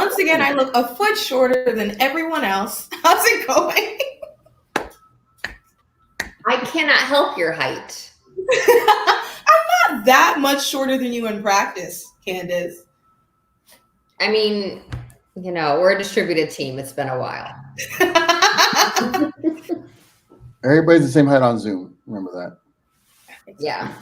once again, I look a foot shorter than everyone else. How's it going? I cannot help your height. I'm not that much shorter than you in practice, Candace. I mean, we're a distributed team. It's been a while. Everybody's the same height on Zoom. Remember that. Yeah.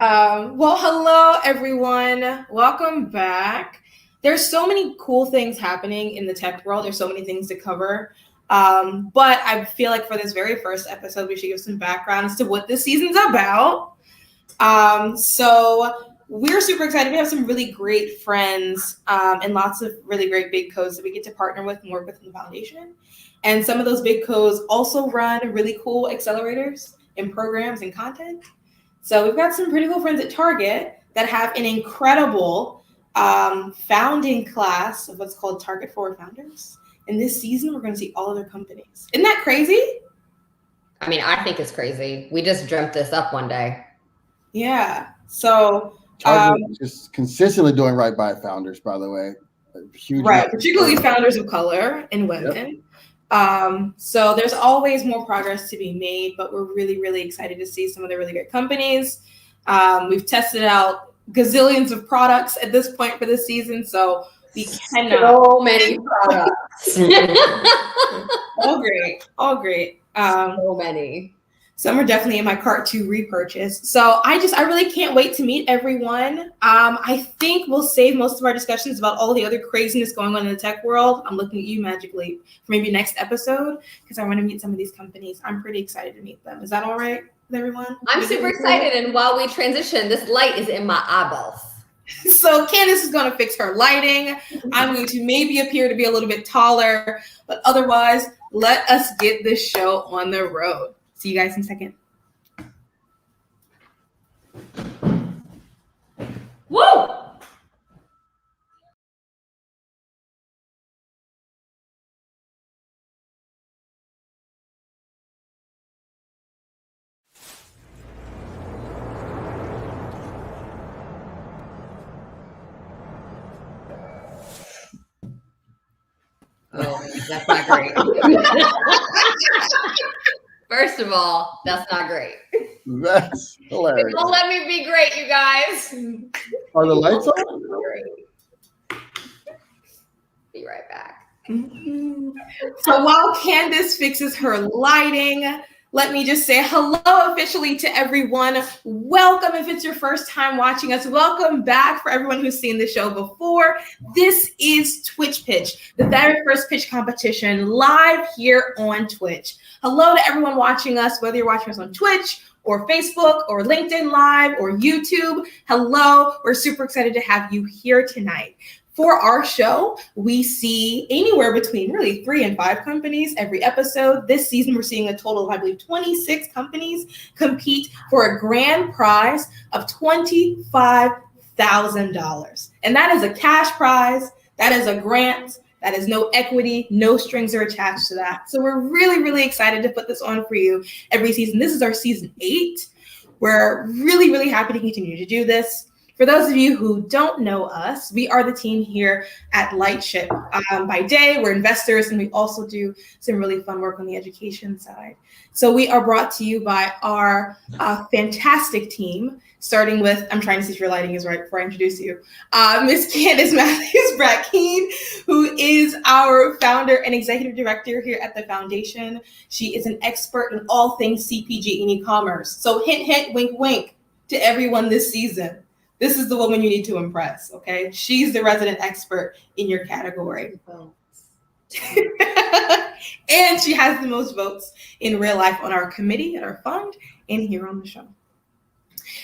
Well, hello, everyone. Welcome back. There's so many cool things happening in the tech world. There's so many things to cover. But I feel like for this very first episode, we should give some background as to what this season's about. So we're super excited. We have some really great friends and lots of really great big codes that we get to partner with and work with in the foundation. And some of those big codes also run really cool accelerators and programs and content. So we've got some pretty cool friends at Target that have an incredible founding class of what's called Target Forward Founders. And this season, we're going to see all of their companies. Isn't that crazy? I mean, I think it's crazy. We just dreamt this up one day. Yeah. So Target just consistently doing right by founders, by the way. Huge right, particularly founders of color and women. Yep. So there's always more progress to be made, but we're really, really excited to see some of the really great companies. We've tested out gazillions of products at this point for this season, so we cannot. So many products. All great. So many. Some are definitely in my cart to repurchase. So I really can't wait to meet everyone. I think we'll save most of our discussions about all the other craziness going on in the tech world. I'm looking at you, Magic Leap, for maybe next episode, because I want to meet some of these companies. I'm pretty excited to meet them. Is that all right with everyone? I'm super excited. And while we transition, this light is in my eyeballs. So Candace is going to fix her lighting. I'm going to maybe appear to be a little bit taller, but otherwise, let us get this show on the road. See you guys in a second. Woo! Oh, that's not great. First of all, that's not great. That's hilarious. Don't let me be great, you guys. Are the lights on? Be right back. Mm-hmm. So while Candace fixes her lighting, let me just say hello officially to everyone. Welcome if it's your first time watching us. Welcome back for everyone who's seen the show before. This is Twitch Pitch, the very first pitch competition live here on Twitch. Hello to everyone watching us, whether you're watching us on Twitch or Facebook or LinkedIn Live or YouTube. Hello, we're super excited to have you here tonight. For our show, we see anywhere between really 3 and 5 companies every episode. This season, we're seeing a total of, I believe, 26 companies compete for a grand prize of $25,000. And that is a cash prize. That is a grant. That is no equity. No strings are attached to that. So we're really, really excited to put this on for you every season. This is our season 8. We're really, really happy to continue to do this. For those of you who don't know us, we are the team here at Lightship. By day, we're investors, and we also do some really fun work on the education side. So we are brought to you by our fantastic team, starting with, I'm trying to see if your lighting is right before I introduce you, Miss Candace Matthews-Brackeen, who is our founder and executive director here at the foundation. She is an expert in all things CPG and e-commerce. So hint, hint, wink, wink to everyone this season. This is the woman you need to impress, okay? She's the resident expert in your category. And she has the most votes in real life on our committee, at our fund, and here on the show.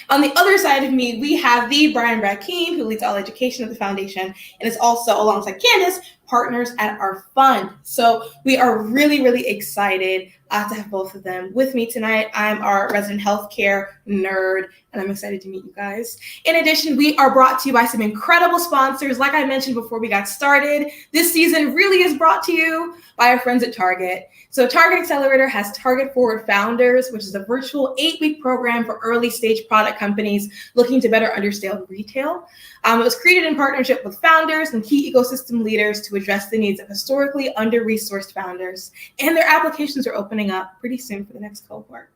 On the other side of me, we have the Brian Brackeen, who leads all education at the foundation, and is also, alongside Candace, partners at our fund. So we are really, really excited to have both of them with me tonight. I'm our resident healthcare nerd, and I'm excited to meet you guys. In addition, we are brought to you by some incredible sponsors. Like I mentioned before we got started, this season really is brought to you by our friends at Target. So Target Accelerator has Target Forward Founders, which is a virtual 8-week program for early stage product companies looking to better understand retail. It was created in partnership with founders and key ecosystem leaders to address the needs of historically under-resourced founders. And their applications are opening up pretty soon for the next cohort.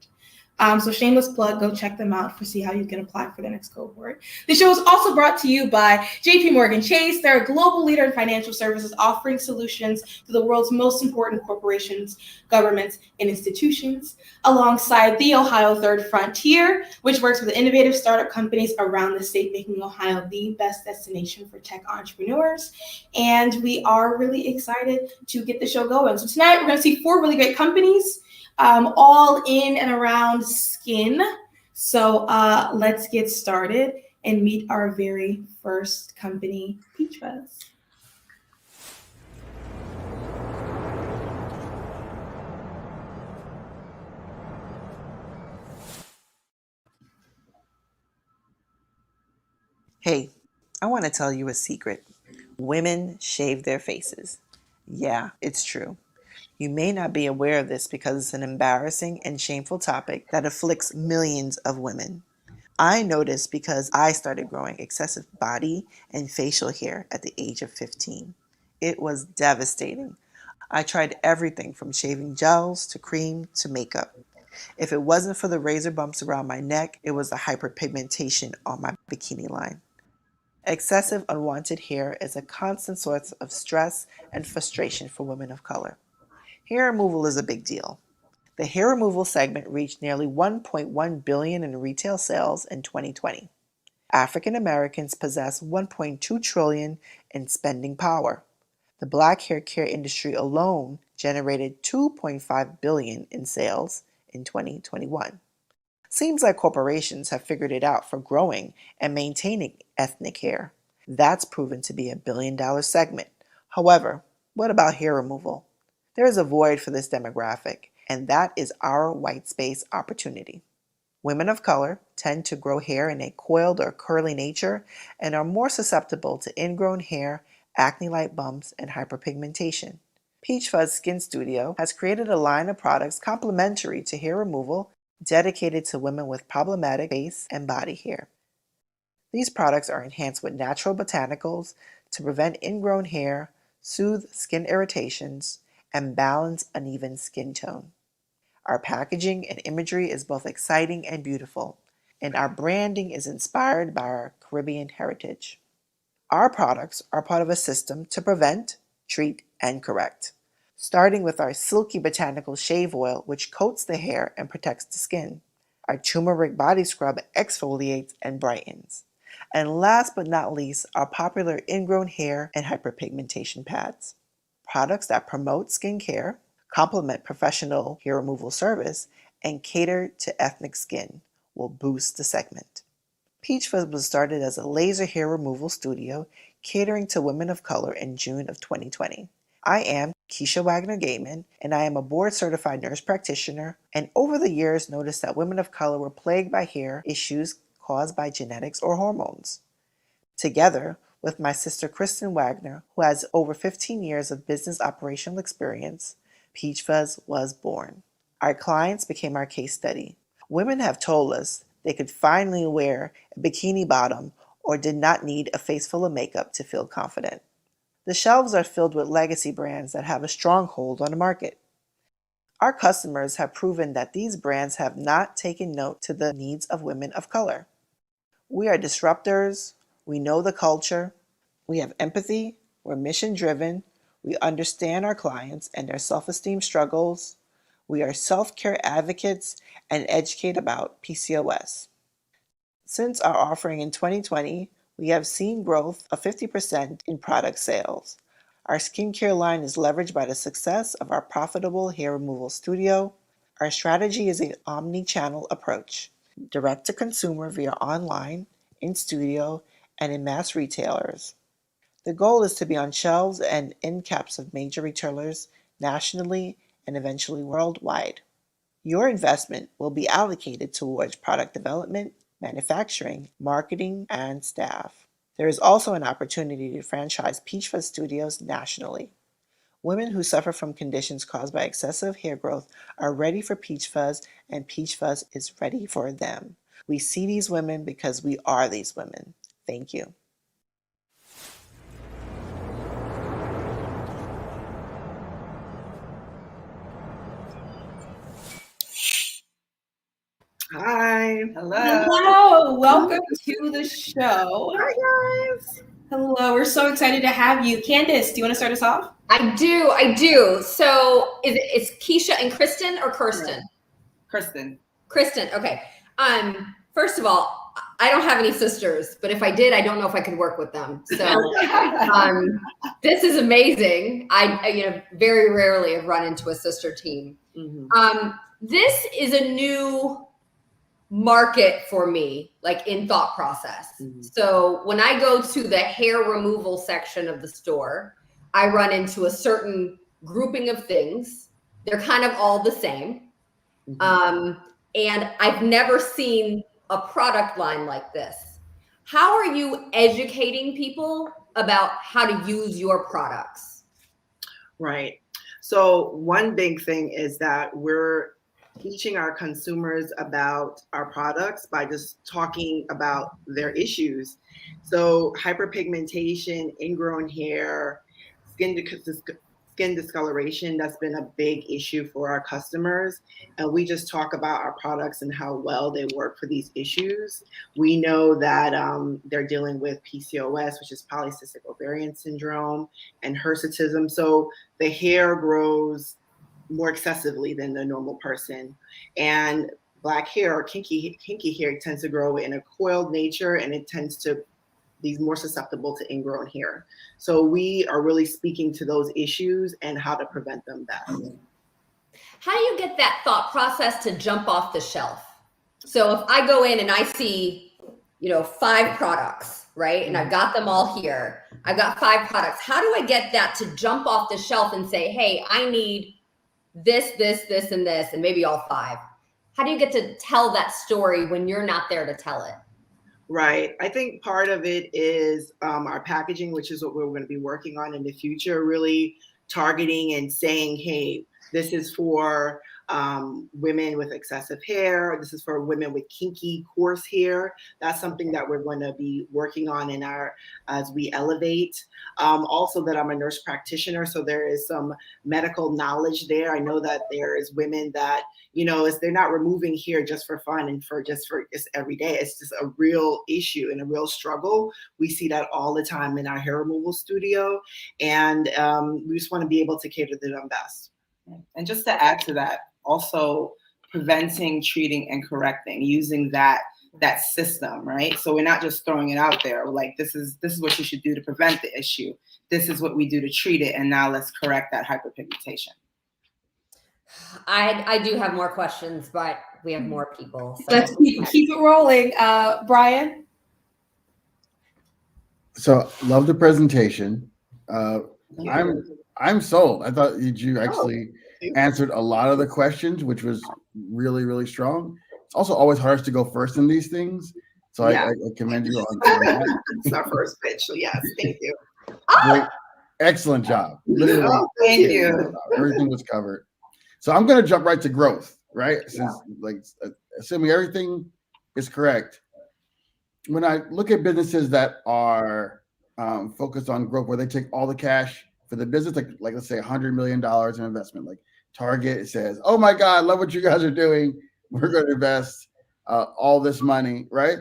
So shameless plug, go check them out to see how you can apply for the next cohort. The show is also brought to you by JP Morgan Chase. They're a global leader in financial services offering solutions to the world's most important corporations, governments, and institutions, alongside the Ohio Third Frontier, which works with innovative startup companies around the state, making Ohio the best destination for tech entrepreneurs. And we are really excited to get the show going. So tonight we're going to see 4 really great companies, all in and around skin. So let's get started and meet our very first company, PeachFuzz. Hey, I want to tell you a secret. Women shave their faces. Yeah, it's true. You may not be aware of this because it's an embarrassing and shameful topic that afflicts millions of women. I noticed because I started growing excessive body and facial hair at the age of 15. It was devastating. I tried everything from shaving gels to cream to makeup. If it wasn't for the razor bumps around my neck, it was the hyperpigmentation on my bikini line. Excessive unwanted hair is a constant source of stress and frustration for women of color. Hair removal is a big deal. The hair removal segment reached nearly $1.1 billion in retail sales in 2020. African Americans possess $1.2 trillion in spending power. The black hair care industry alone generated $2.5 billion in sales in 2021. Seems like corporations have figured it out for growing and maintaining ethnic hair. That's proven to be a billion-dollar segment. However, what about hair removal? There is a void for this demographic, and that is our white space opportunity. Women of color tend to grow hair in a coiled or curly nature and are more susceptible to ingrown hair, acne-like bumps, and hyperpigmentation. PeachFuzz Skin Studio has created a line of products complementary to hair removal dedicated to women with problematic face and body hair. These products are enhanced with natural botanicals to prevent ingrown hair, soothe skin irritations, and balance uneven skin tone. Our packaging and imagery is both exciting and beautiful, and our branding is inspired by our Caribbean heritage. Our products are part of a system to prevent, treat, and correct, starting with our silky botanical shave oil, which coats the hair and protects the skin. Our turmeric body scrub exfoliates and brightens. And last but not least, our popular ingrown hair and hyperpigmentation pads. Products that promote skincare, complement professional hair removal service, and cater to ethnic skin will boost the segment. PeachFuzz was started as a laser hair removal studio catering to women of color in June of 2020. I am Keisha Wagner-Gaiman, and I am a board-certified nurse practitioner, and over the years noticed that women of color were plagued by hair issues caused by genetics or hormones. Together with my sister Kristen Wagner, who has over 15 years of business operational experience, PeachFuzz was born. Our clients became our case study. Women have told us they could finally wear a bikini bottom or did not need a face full of makeup to feel confident. The shelves are filled with legacy brands that have a strong hold on the market. Our customers have proven that these brands have not taken note to the needs of women of color. We are disruptors, we know the culture, we have empathy, we're mission-driven, we understand our clients and their self-esteem struggles, we are self-care advocates, and educate about PCOS. Since our offering in 2020, we have seen growth of 50% in product sales. Our skincare line is leveraged by the success of our profitable hair removal studio. Our strategy is an omni-channel approach, direct to consumer via online, in studio, and in mass retailers. The goal is to be on shelves and end caps of major retailers nationally and eventually worldwide. Your investment will be allocated towards product development, manufacturing, marketing, and staff. There is also an opportunity to franchise PeachFuzz studios nationally. Women who suffer from conditions caused by excessive hair growth are ready for PeachFuzz, and PeachFuzz is ready for them. We see these women because we are these women. Thank you. Hi. Hello, welcome to the show. Hi, guys. Hello, we're so excited to have you. Candace, do you want to start us off? I do. So it's Keisha and Kristen or Kirsten? Kristen. Kristen, okay. First of all, I don't have any sisters, but if I did, I don't know if I could work with them. So this is amazing. I very rarely have run into a sister team. Mm-hmm. This is a new market for me, like in thought process. Mm-hmm. So when I go to the hair removal section of the store, I run into a certain grouping of things. They're kind of all the same. Mm-hmm. And I've never seen a product line like this. How are you educating people about how to use your products? Right. So one big thing is that we're teaching our consumers about our products by just talking about their issues. So hyperpigmentation, ingrown hair, skin discoloration, that's been a big issue for our customers. And we just talk about our products and how well they work for these issues. We know that they're dealing with PCOS, which is polycystic ovarian syndrome, and hirsutism. So the hair grows more excessively than the normal person. And black hair or kinky hair tends to grow in a coiled nature, and it tends to be more susceptible to ingrown hair. So we are really speaking to those issues and how to prevent them best. How do you get that thought process to jump off the shelf? So if I go in and I see, 5 products, right? And I've got them all here. I've got 5 products. How do I get that to jump off the shelf and say, hey, I need this, and this, and maybe all 5? How do you get to tell that story when you're not there to tell it? Right. I think part of it is our packaging, which is what we're going to be working on in the future, really targeting and saying, hey, this is for women with excessive hair. This is for women with kinky, coarse hair. That's something that we're going to be working on as we elevate. Also that I'm a nurse practitioner, so there is some medical knowledge there. I know that there is women that, they're not removing hair just for fun and for just every day. It's just a real issue and a real struggle. We see that all the time in our hair removal studio. And we just want to be able to cater to them best. And just to add to that, also preventing, treating, and correcting, using that system, right? So we're not just throwing it out there. We're like, this is what you should do to prevent the issue. This is what we do to treat it, and now let's correct that hyperpigmentation. I do have more questions, but we have more people. So. Let's keep it rolling. Brian? So love the presentation. I'm sold. I thought you actually answered a lot of the questions, which was really, really strong. It's also always hardest to go first in these things. So I commend you on that. It's our first pitch. So yes, thank you. Great. Excellent job. Literally, thank you. Everything was covered. So I'm going to jump right to growth, right? Since assuming everything is correct. When I look at businesses that are focused on growth, where they take all the cash for the business, like let's say $100 million in investment, like Target, it says, oh my God, love what you guys are doing. We're going to invest all this money, right?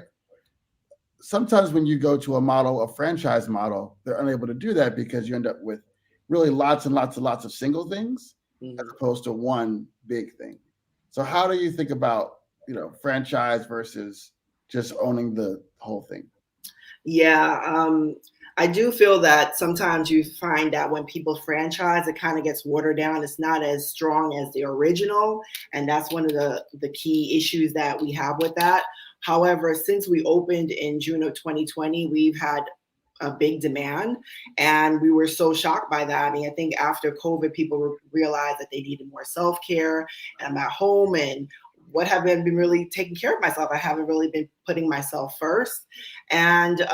Sometimes when you go to a franchise model, they're unable to do that because you end up with really lots and lots of single things as opposed to one big thing. So how do you think about, franchise versus just owning the whole thing? Yeah, I do feel that sometimes you find that when people franchise, it kind of gets watered down. It's not as strong as the original. And that's one of the key issues that we have with that. However, since we opened in June of 2020, we've had a big demand, and we were so shocked by that. I mean, I think after COVID, people realized that they needed more self-care, and I'm at home, and what have I been really taking care of myself? I haven't really been putting myself first. And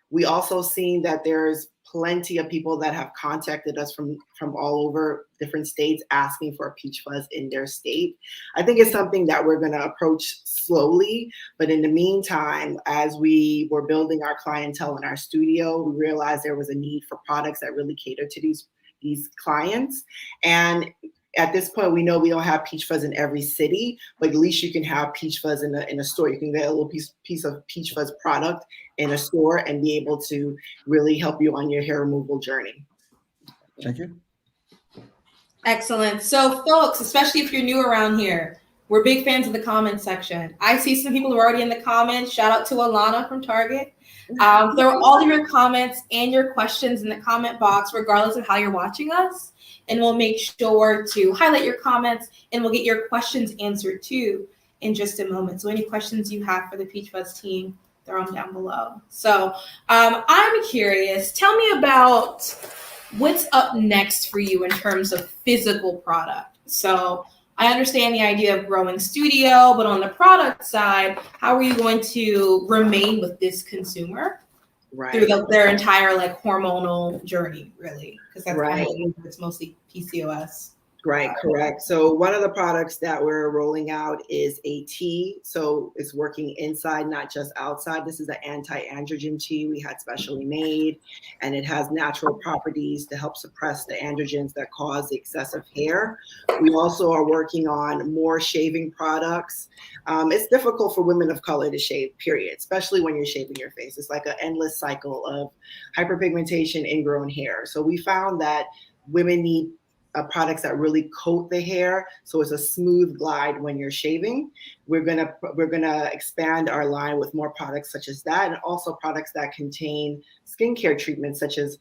we also seen that there's plenty of people that have contacted us from all over different states asking for a PeachFuzz in their state. I think it's something that we're going to approach slowly, but in the meantime, as we were building our clientele in our studio, we realized there was a need for products that really cater to these clients. And at this point, we know we don't have PeachFuzz in every city, but at least you can have PeachFuzz in a store. You can get a little piece of PeachFuzz product in a store and be able to really help you on your hair removal journey. Thank you. Excellent. So folks, especially if you're new around here, we're big fans of the comments section. I see some people who are already in the comments. Shout out to Alana from Target. Throw all of your comments and your questions in the comment box, regardless of how you're watching us. And we'll make sure to highlight your comments, and we'll get your questions answered too in just a moment. So any questions you have for the PeachFuzz team, throw them down below. So I'm curious, tell me about what's up next for you in terms of physical product. So I understand the idea of growing studio, but on the product side, how are you going to remain with this consumer through their entire like hormonal journey, really? Because that's kind of, it's mostly PCOS. Right, correct. So one of the products that we're rolling out is a tea. So it's working inside, not just outside. This is an anti-androgen tea we had specially made, and it has natural properties to help suppress the androgens that cause excessive hair. We also are working on more shaving products. It's difficult for women of color to shave, period, especially when you're shaving your face. It's like an endless cycle of hyperpigmentation, ingrown hair. So we found that women need products that really coat the hair, so it's a smooth glide when you're shaving. We're gonna expand our line with more products such as that, and also products that contain skincare treatments, such as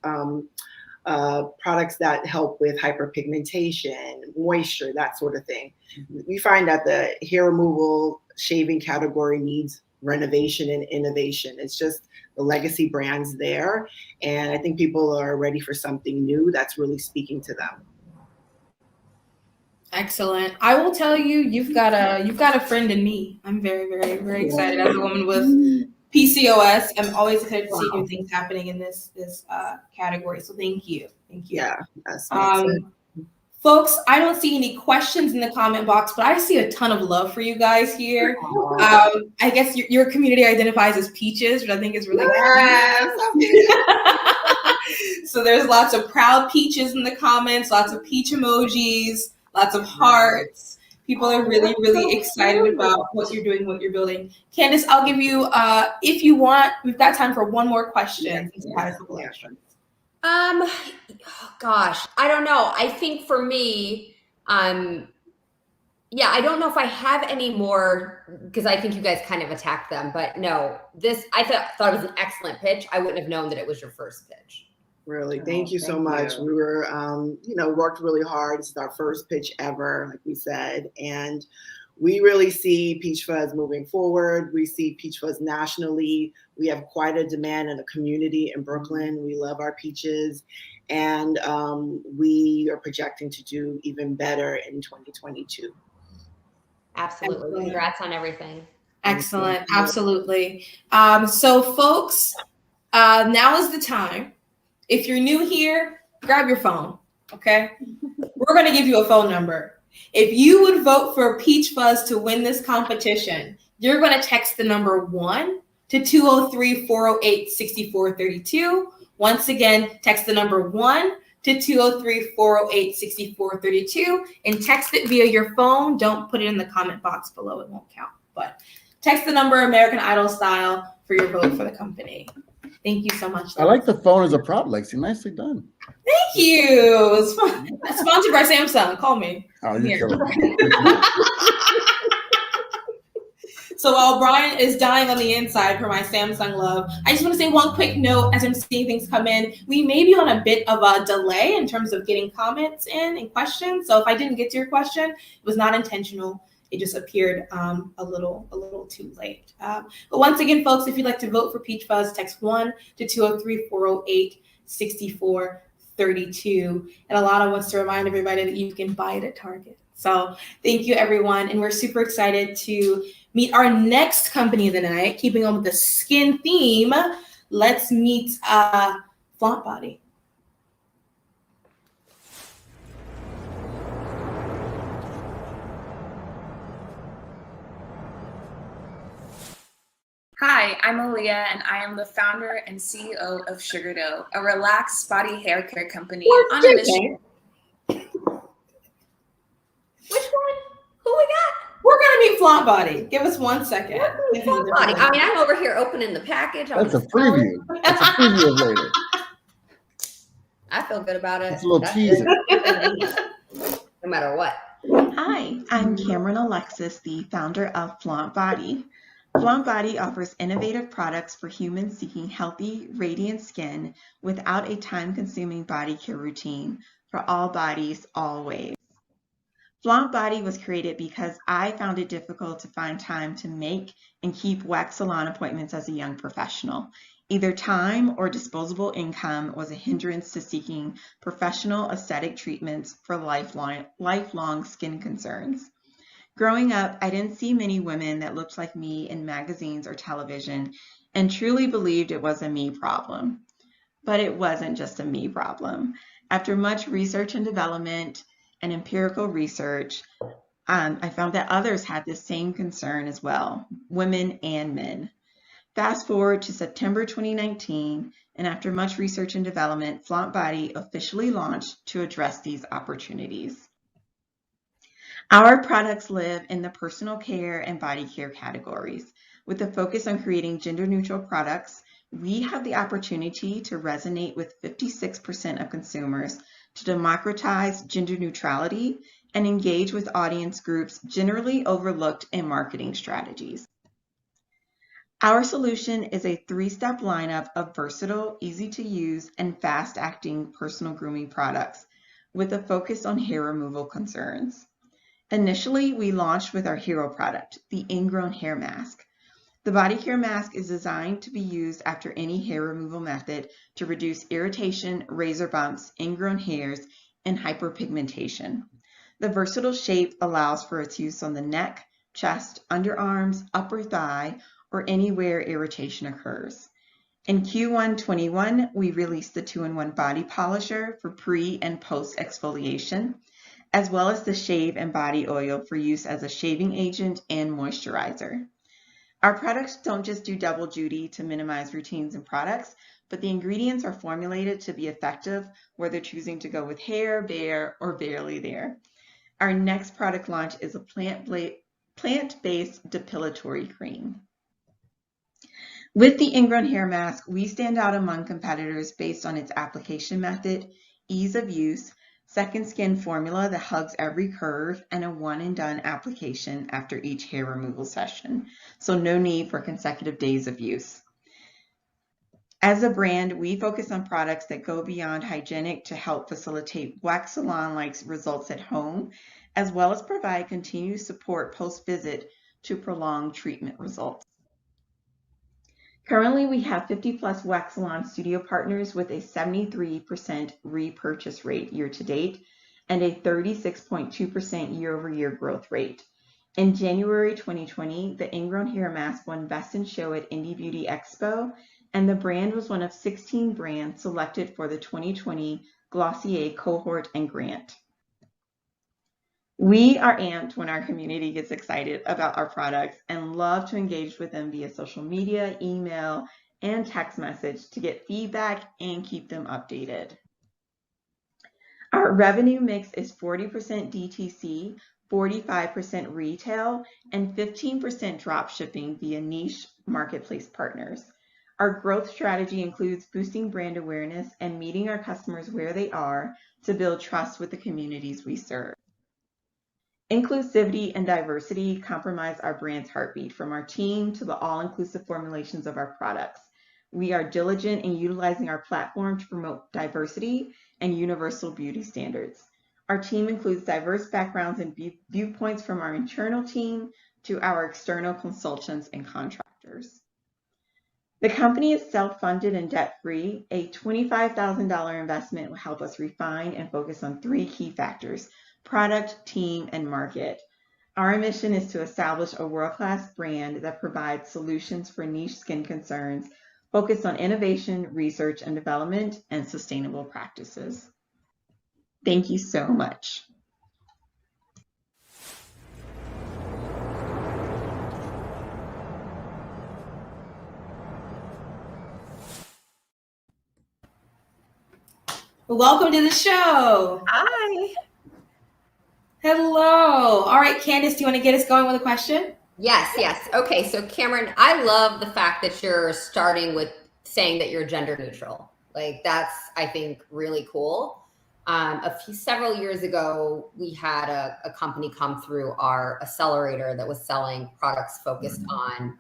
products that help with hyperpigmentation, moisture, that sort of thing. We find that the hair removal shaving category needs renovation and innovation. It's just the legacy brands there, and I think people are ready for something new that's really speaking to them. Excellent. I will tell you, you've got a friend in me. I'm very, very, very excited as a woman with PCOS. I'm always excited to see new things happening in this category. So thank you. Yeah. Folks, I don't see any questions in the comment box, but I see a ton of love for you guys here. I guess your community identifies as peaches, which I think is really cool. So there's lots of proud peaches in the comments, lots of peach emojis, lots of hearts. People are really, really excited about what you're doing, what you're building. Candace, I'll give you, if you want, we've got time for one more question. Gosh, I don't know. I think for me, I don't know if I have any more, because I think you guys kind of attacked them, but no, I thought it was an excellent pitch. I wouldn't have known that it was your first pitch. Really, thank you so much. We were, worked really hard. This is our first pitch ever, like we said, and we really see PeachFuzz moving forward. We see PeachFuzz nationally. We have quite a demand in the community in Brooklyn. We love our peaches, and we are projecting to do even better in 2022. Absolutely. Congrats on everything. Excellent. Absolutely. So folks, now is the time. If you're new here, grab your phone, okay? We're going to give you a phone number. If you would vote for PeachFuzz to win this competition, you're going to text the number 1 to 203-408-6432. Once again, text the number 1 to 203-408-6432 and text it via your phone. Don't put it in the comment box below. It won't count. But text the number American Idol style for your vote for the company. Thank you so much. I like the phone as a prop, Lexi. Nicely done. Thank you. Sponsored by Samsung. Call me. Oh, you're So while Brian is dying on the inside for my Samsung love, I just want to say one quick note as I'm seeing things come in. We may be on a bit of a delay in terms of getting comments in and questions. So if I didn't get to your question, it was not intentional. It just appeared a little too late. But once again, folks, if you'd like to vote for PeachFuzz, text 1 to 203-408-6432. And Alana wants to remind everybody that you can buy it at Target. So thank you, everyone. And we're super excited to meet our next company of the night, keeping on with the skin theme. Let's meet Flaunt Body. Hi, I'm Aaliyah, and I am the founder and CEO of Sugardoh, a relaxed body hair care company on a mission. Which one? Who we got? We're gonna meet Flaunt Body. Give us 1 second. Flaunt Body. I mean, I'm over here opening the package. That's a preview. That's a preview of later. I feel good about it. It's a little teaser. No matter what. Hi, I'm Cameron Alexis, the founder of Flaunt Body. Flaunt Body offers innovative products for humans seeking healthy, radiant skin without a time-consuming body care routine for all bodies, always. Flaunt Body was created because I found it difficult to find time to make and keep wax salon appointments as a young professional. Either time or disposable income was a hindrance to seeking professional aesthetic treatments for lifelong skin concerns. Growing up, I didn't see many women that looked like me in magazines or television and truly believed it was a me problem. But it wasn't just a me problem. After much research and development and empirical research, I found that others had the same concern as well, women and men. Fast forward to September 2019, and after much research and development, Flaunt Body officially launched to address these opportunities. Our products live in the personal care and body care categories. With a focus on creating gender-neutral products, we have the opportunity to resonate with 56% of consumers, to democratize gender neutrality, and engage with audience groups generally overlooked in marketing strategies. Our solution is a 3-step lineup of versatile, easy-to-use, and fast-acting personal grooming products with a focus on hair removal concerns. Initially, we launched with our hero product, the ingrown hair mask. The body care mask is designed to be used after any hair removal method to reduce irritation, razor bumps, ingrown hairs, and hyperpigmentation. The versatile shape allows for its use on the neck, chest, underarms, upper thigh, or anywhere irritation occurs. In Q1 21, we released the 2-in-1 body polisher for pre and post exfoliation, as well as the shave and body oil for use as a shaving agent and moisturizer. Our products don't just do double duty to minimize routines and products, but the ingredients are formulated to be effective, whether choosing to go with hair, bare, or barely there. Our next product launch is a plant-based depilatory cream. With the ingrown hair mask, we stand out among competitors based on its application method, ease of use, second skin formula that hugs every curve, and a one-and-done application after each hair removal session, so no need for consecutive days of use. As a brand, we focus on products that go beyond hygienic to help facilitate wax salon-like results at home, as well as provide continued support post-visit to prolong treatment results. Currently, we have 50+ wax salon studio partners with a 73% repurchase rate year to date and a 36.2% year-over-year growth rate. In January 2020, the ingrown hair mask won Best in Show at Indie Beauty Expo, and the brand was one of 16 brands selected for the 2020 Glossier cohort and grant. We are amped when our community gets excited about our products and love to engage with them via social media, email, and text message to get feedback and keep them updated. Our revenue mix is 40% DTC, 45% retail, and 15% drop shipping via niche marketplace partners. Our growth strategy includes boosting brand awareness and meeting our customers where they are to build trust with the communities we serve. Inclusivity and diversity comprise our brand's heartbeat, from our team to the all-inclusive formulations of our products. We are diligent in utilizing our platform to promote diversity and universal beauty standards. Our team includes diverse backgrounds and viewpoints from our internal team to our external consultants and contractors. The company is self-funded and debt-free. A $25,000 investment will help us refine and focus on 3 key factors: product, team, and market. Our mission is to establish a world-class brand that provides solutions for niche skin concerns, focused on innovation, research and development, and sustainable practices. Thank you so much. Welcome to the show. Hi. Hello. All right, Candace, do you want to get us going with a question? Yes. Okay, so Cameron, I love the fact that you're starting with saying that you're gender neutral. Like that's, I think, really cool. Several years ago, we had a company come through our accelerator that was selling products focused on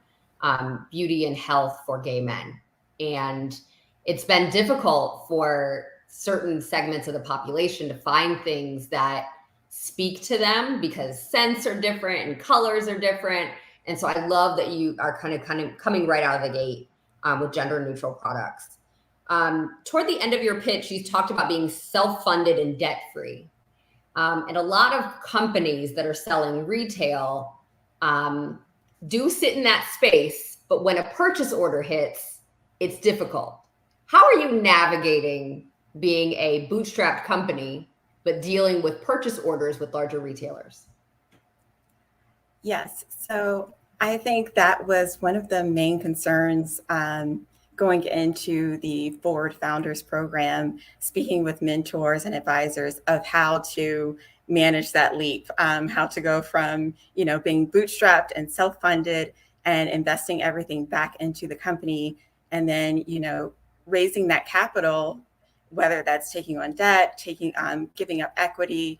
beauty and health for gay men. And it's been difficult for certain segments of the population to find things that speak to them because scents are different and colors are different. And so I love that you are kind of coming right out of the gate with gender neutral products. Toward the end of your pitch, you talked about being self-funded and debt-free. And a lot of companies that are selling retail do sit in that space, but when a purchase order hits, it's difficult. How are you navigating being a bootstrapped company, but dealing with purchase orders with larger retailers? Yes. So I think that was one of the main concerns going into the Forward Founders program, speaking with mentors and advisors of how to manage that leap, how to go from, being bootstrapped and self-funded and investing everything back into the company. And then, raising that capital, whether that's taking on debt, giving up equity,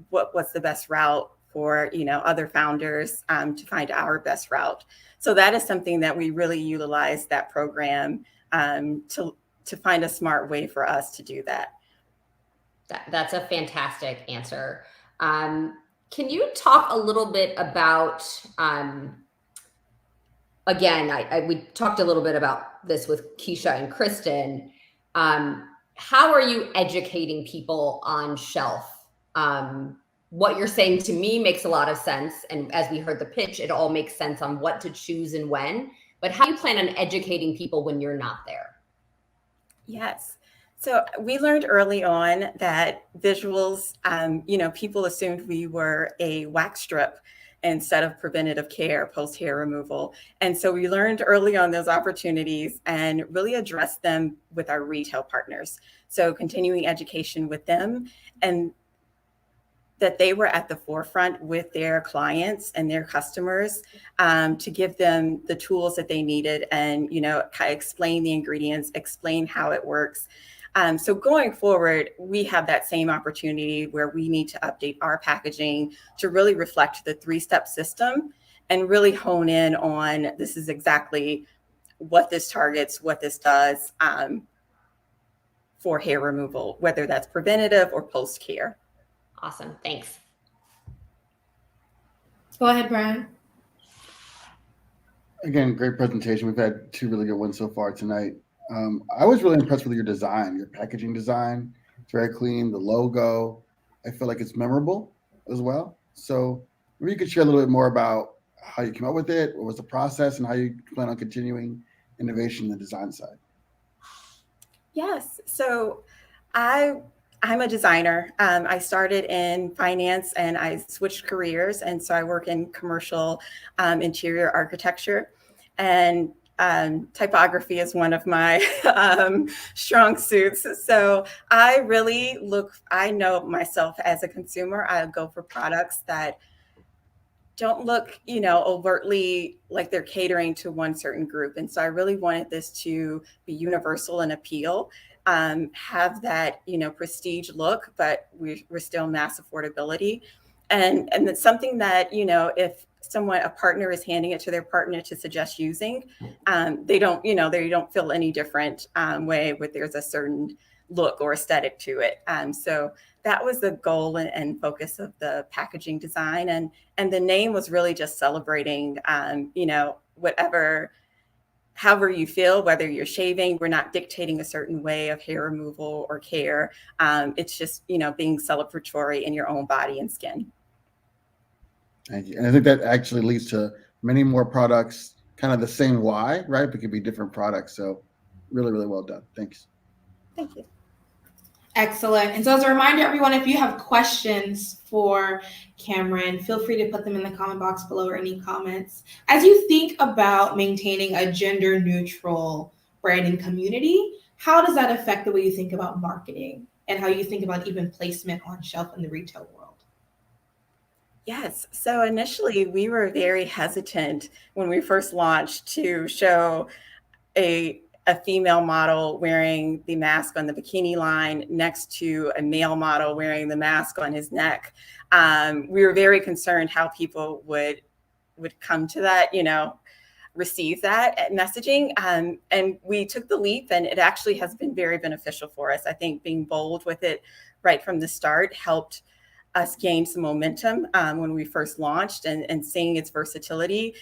what's the best route for, other founders to find our best route. So that is something that we really utilize that program to find a smart way for us to do that. That's a fantastic answer. Can you talk a little bit about, again, we talked a little bit about this with Keisha and Kristen. How are you educating people on shelf? What you're saying to me makes a lot of sense. And as we heard the pitch, it all makes sense on what to choose and when. But how do you plan on educating people when you're not there? Yes. So we learned early on that visuals, people assumed we were a wax strip instead of preventative care, post-hair removal. And so we learned early on those opportunities and really addressed them with our retail partners. So continuing education with them and that they were at the forefront with their clients and their customers to give them the tools that they needed and, explain the ingredients, explain how it works. So going forward, we have that same opportunity where we need to update our packaging to really reflect the 3-step system and really hone in on this is exactly what this targets, what this does for hair removal, whether that's preventative or post-care. Awesome. Thanks. Go ahead, Brian. Again, great presentation. We've had 2 really good ones so far tonight. I was really impressed with your design, your packaging design. It's very clean. The logo, I feel like it's memorable as well. So maybe you could share a little bit more about how you came up with it, what was the process, and how you plan on continuing innovation in the design side. Yes. So I'm a designer. I started in finance and I switched careers. And so I work in commercial interior architecture, and typography is one of my strong suits. So I know myself as a consumer, I go for products that don't look, overtly like they're catering to one certain group. And so I really wanted this to be universal and appeal. Have that, prestige look, but we're still mass affordability. And it's something that, if a partner is handing it to their partner to suggest using, they don't feel any different way where there's a certain look or aesthetic to it. So that was the goal and focus of the packaging design. And the name was really just celebrating, however you feel, whether you're shaving, we're not dictating a certain way of hair removal or care. It's just, being celebratory in your own body and skin. Thank you. And I think that actually leads to many more products, kind of the same why, right? But it could be different products. So really, really well done. Thanks. Thank you. Excellent. And so as a reminder, everyone, if you have questions for Cameron, feel free to put them in the comment box below or any comments. As you think about maintaining a gender neutral brand and community, how does that affect the way you think about marketing and how you think about even placement on shelf in the retail world? Yes. So initially we were very hesitant when we first launched to show a female model wearing the mask on the bikini line next to a male model wearing the mask on his neck. We were very concerned how people would come to that, receive that messaging. And we took the leap, and it actually has been very beneficial for us. I think being bold with it right from the start helped us gain some momentum when we first launched and seeing its versatility.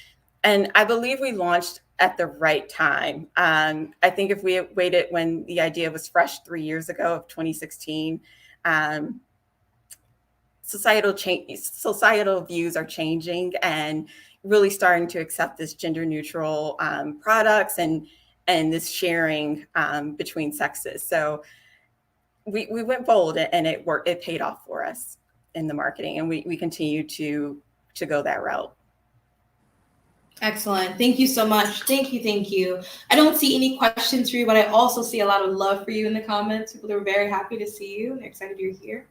And I believe we launched at the right time. I think if we had waited when the idea was fresh 3 years ago of 2016, societal views are changing and really starting to accept this gender neutral products and this sharing between sexes. So we went bold, and it worked. It paid off for us in the marketing, and we continue to go that route. Excellent. Thank you so much. Thank you. I don't see any questions for you, but I also see a lot of love for you in the comments. People are very happy to see you and excited you're here.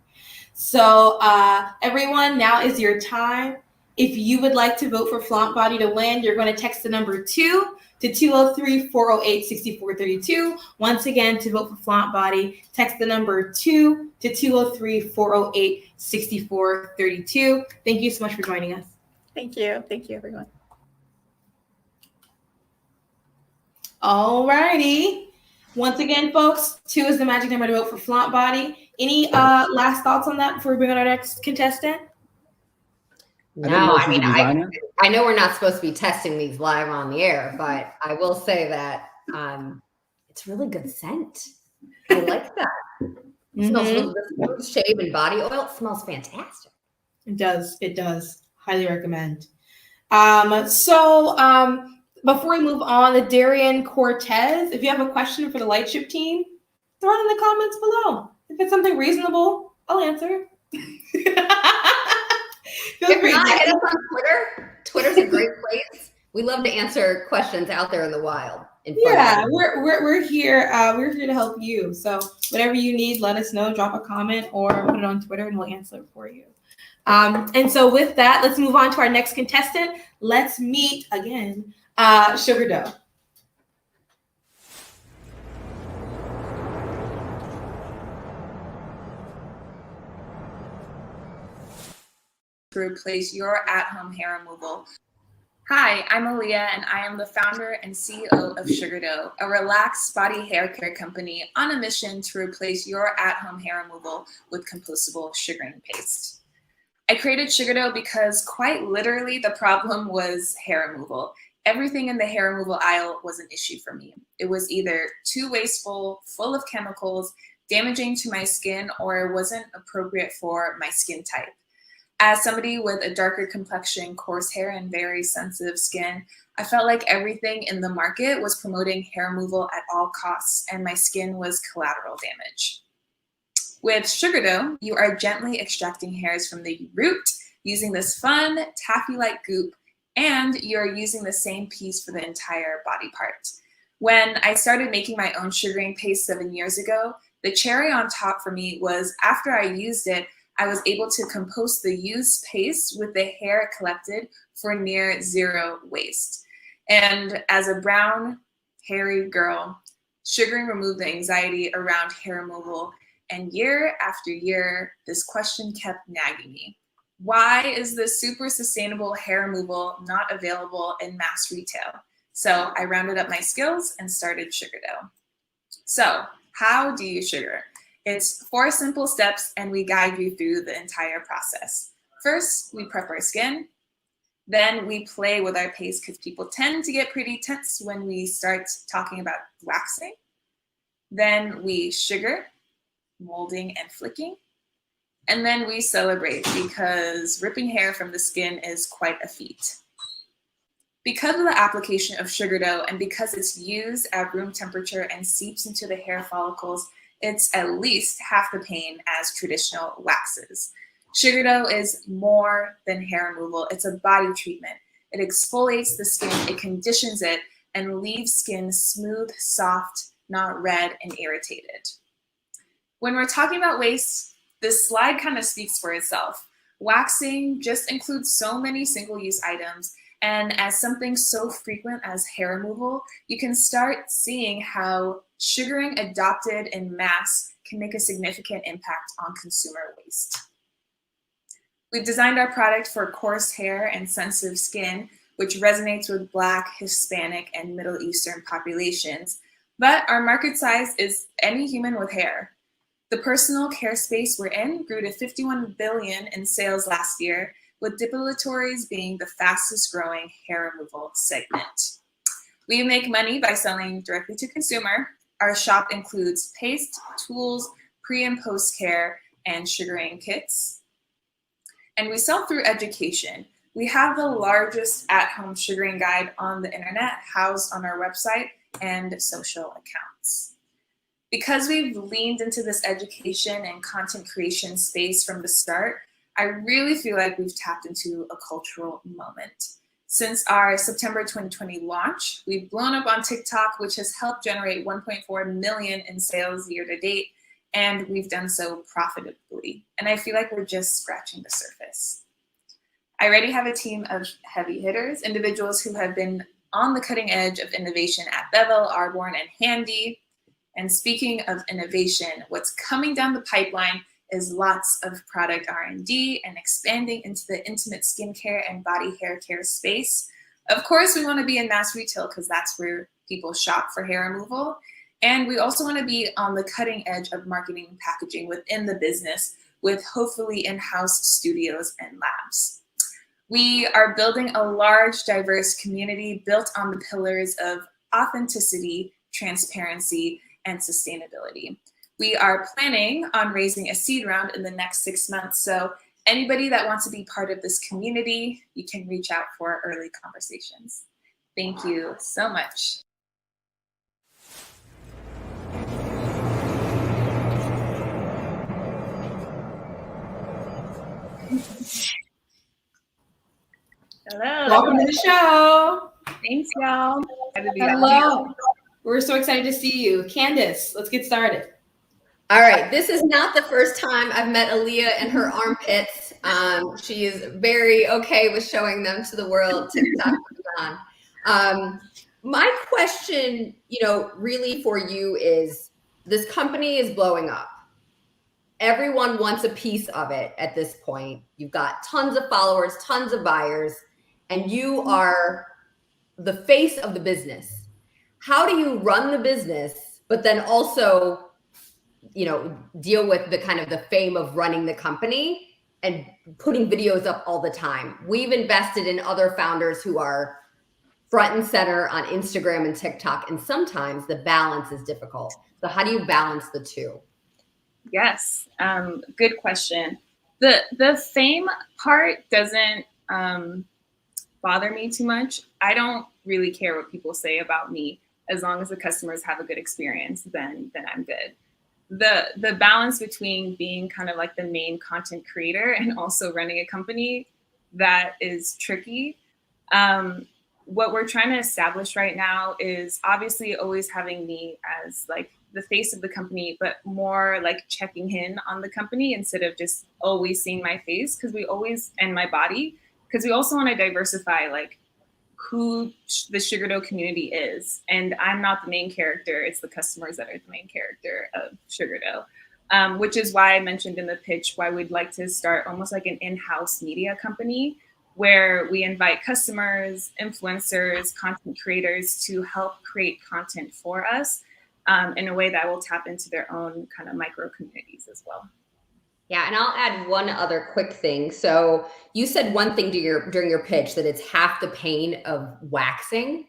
So everyone, now is your time. If you would like to vote for Flaunt Body to win, you're going to text the number 2 to 203-408-6432. Once again, to vote for Flaunt Body, text the number 2 to 203-408-6432. Thank you so much for joining us. Thank you. Thank you, everyone. All righty. Once again, folks, 2 is the magic number to vote for Flaunt Body. Any last thoughts on that before we bring on our next contestant? No, I mean, I know we're not supposed to be testing these live on the air, but I will say that it's really good scent. I like that. It smells really good. Shave and body oil. It smells fantastic. It does. Highly recommend. Before we move on, the Darian Cortez, if you have a question for the Lightship team, throw it in the comments below. If it's something reasonable, I'll answer. If not, hit us on Twitter. Twitter's a great place. We love to answer questions out there in the wild. We're here. We're here to help you. So whatever you need, let us know. Drop a comment or put it on Twitter, and we'll answer it for you. And so with that, let's move on to our next contestant. Let's meet again, Sugardoh. To replace your at-home hair removal. Hi, I'm Aaliyah, and I am the founder and CEO of Sugardoh, a relaxed body hair care company on a mission to replace your at-home hair removal with compostable sugaring paste. I created Sugardoh because quite literally the problem was hair removal. Everything in the hair removal aisle was an issue for me. It was either too wasteful, full of chemicals, damaging to my skin, or it wasn't appropriate for my skin type. As somebody with a darker complexion, coarse hair, and very sensitive skin, I felt like everything in the market was promoting hair removal at all costs, and my skin was collateral damage. With Sugardoh, you are gently extracting hairs from the root using this fun, taffy-like goop, and you're using the same piece for the entire body part. When I started making my own sugaring paste 7 years ago, the cherry on top for me was after I used it, I was able to compost the used paste with the hair it collected for near zero waste. And as a brown, hairy girl, sugaring removed the anxiety around hair removal. And year after year, this question kept nagging me. Why is this super sustainable hair removal not available in mass retail? So I rounded up my skills and started Sugardoh. So How do you sugar? It's 4 simple steps, and we guide you through the entire process. First, we prep our skin. Then we play with our paste because people tend to get pretty tense when we start talking about waxing. Then we sugar, molding and flicking. And then we celebrate because ripping hair from the skin is quite a feat. Because of the application of Sugardoh and because it's used at room temperature and seeps into the hair follicles, it's at least half the pain as traditional waxes. Sugardoh is more than hair removal. It's a body treatment. It exfoliates the skin, it conditions it, and leaves skin smooth, soft, not red and irritated. When we're talking about waste, this slide kind of speaks for itself. Waxing just includes so many single-use items, and as something so frequent as hair removal, you can start seeing how sugaring adopted en masse can make a significant impact on consumer waste. We've designed our product for coarse hair and sensitive skin, which resonates with Black, Hispanic, and Middle Eastern populations, but our market size is any human with hair. The personal care space we're in grew to $51 billion in sales last year, with depilatories being the fastest growing hair removal segment. We make money by selling directly to consumer. Our shop includes paste, tools, pre and post care, and sugaring kits. And we sell through education. We have the largest at-home sugaring guide on the internet, housed on our website and social accounts. Because we've leaned into this education and content creation space from the start, I really feel like we've tapped into a cultural moment. Since our September 2020 launch, we've blown up on TikTok, which has helped generate 1.4 million in sales year to date, and we've done so profitably. And I feel like we're just scratching the surface. I already have a team of heavy hitters, individuals who have been on the cutting edge of innovation at Bevel, Arborn, and Handy. And speaking of innovation, what's coming down the pipeline is lots of product R&D and expanding into the intimate skincare and body hair care space. Of course, we want to be in mass retail because that's where people shop for hair removal. And we also want to be on the cutting edge of marketing and packaging within the business with hopefully in-house studios and labs. We are building a large, diverse community built on the pillars of authenticity, transparency, and sustainability. We are planning on raising a seed round in the next 6 months. So anybody that wants to be part of this community, you can reach out for early conversations. Thank you so much. Hello. Welcome to the show. Thanks, y'all. Hello. We're so excited to see you. Candace, let's get started. All right, this is not the first time I've met Aaliyah in her armpits. She is very okay with showing them to the world. TikTok and beyond. My question, really for you is, this company is blowing up. Everyone wants a piece of it at this point. You've got tons of followers, tons of buyers, and you are the face of the business. How do you run the business, but then also deal with the kind of the fame of running the company and putting videos up all the time? We've invested in other founders who are front and center on Instagram and TikTok, and sometimes the balance is difficult. So how do you balance the two? Yes, good question. The fame part doesn't bother me too much. I don't really care what people say about me. As long as the customers have a good experience, then I'm good. The balance between being kind of like the main content creator and also running a company, that is tricky. What we're trying to establish right now is obviously always having me as like the face of the company, but more like checking in on the company instead of just always seeing my face and my body, because we also want to diversify like who the Sugardoh community is. And I'm not the main character. It's the customers that are the main character of Sugardoh, which is why I mentioned in the pitch why we'd like to start almost like an in-house media company where we invite customers, influencers, content creators to help create content for us. in a way that will tap into their own kind of micro communities as well. Yeah, and I'll add one other quick thing. So you said one thing during your pitch, that it's half the pain of waxing.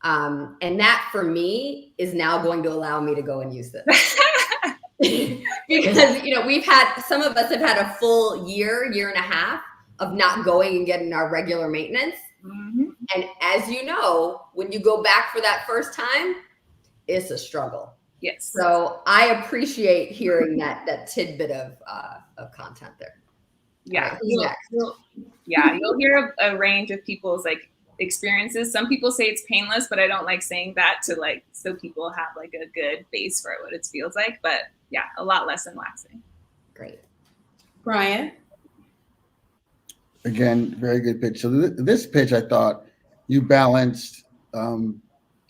And that for me is now going to allow me to go and use this. Because, some of us have had a full year and a half of not going and getting our regular maintenance. Mm-hmm. And as you know, when you go back for that first time, it's a struggle. Yes. So I appreciate hearing that tidbit of content there. Yeah. Right, You'll hear a range of people's like experiences. Some people say it's painless, but I don't like saying that so people have like a good base for what it feels like. But yeah, a lot less than waxing. Great. Brian? Again, very good pitch. So this pitch, I thought you balanced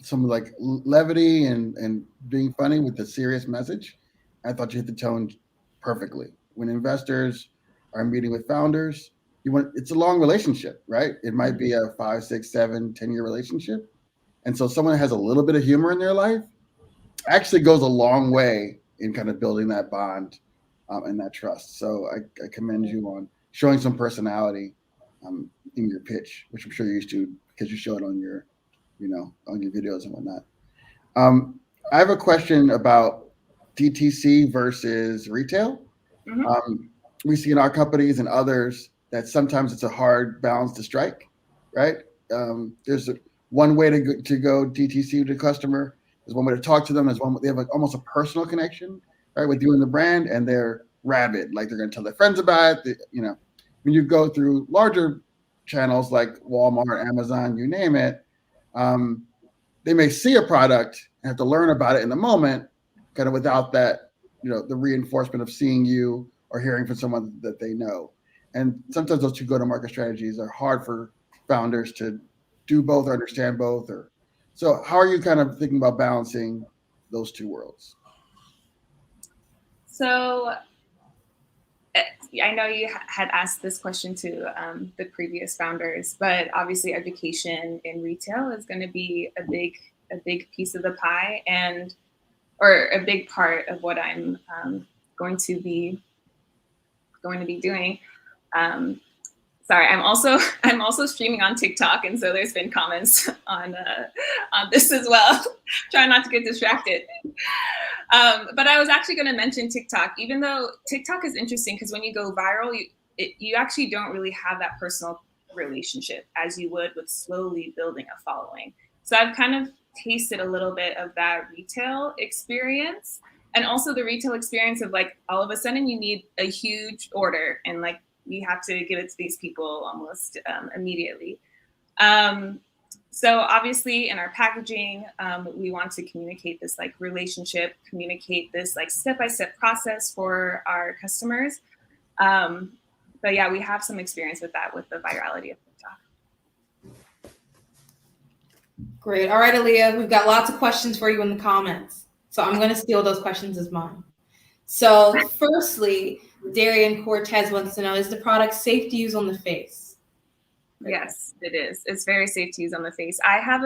some like levity and being funny with the serious message. I thought you hit the tone perfectly. When investors are meeting with founders, it's a long relationship, right? It might be a 5, 6, 7, 10-year relationship. And so someone that has a little bit of humor in their life actually goes a long way in kind of building that bond and that trust. So I commend you on showing some personality in your pitch, which I'm sure you're used to because you show it on your, on your videos and whatnot. I have a question about DTC versus retail. Mm-hmm. We see in our companies and others that sometimes it's a hard balance to strike, right? There's one way to go DTC to the customer. There's one way to talk to them. They have like almost a personal connection, right, with you and the brand, and they're rabid, like they're going to tell their friends about it. When you go through larger channels like Walmart, Amazon, you name it, they may see a product and have to learn about it in the moment, kind of without that, the reinforcement of seeing you or hearing from someone that they know. And sometimes those two go-to-market strategies are hard for founders to do both or understand both. So how are you kind of thinking about balancing those two worlds? So I know you had asked this question to the previous founders, but obviously education in retail is going to be a big piece of the pie or a big part of what I'm going to be doing. Sorry, I'm also streaming on TikTok, and so there's been comments on this as well. Try not to get distracted. But I was actually going to mention TikTok, even though TikTok is interesting because when you go viral, you actually don't really have that personal relationship as you would with slowly building a following. So I've kind of tasted a little bit of that retail experience, and also the retail experience of like all of a sudden you need a huge order and like we have to give it to these people almost immediately. So obviously in our packaging, we want to communicate this like relationship, communicate this like step-by-step process for our customers. But yeah, we have some experience with that with the virality of TikTok. Great. All right, Aaliyah, we've got lots of questions for you in the comments. So I'm going to steal those questions as mine. So firstly, Darian Cortez wants to know, is the product safe to use on the face? Yes, it is. It's very safe to use on the face. I have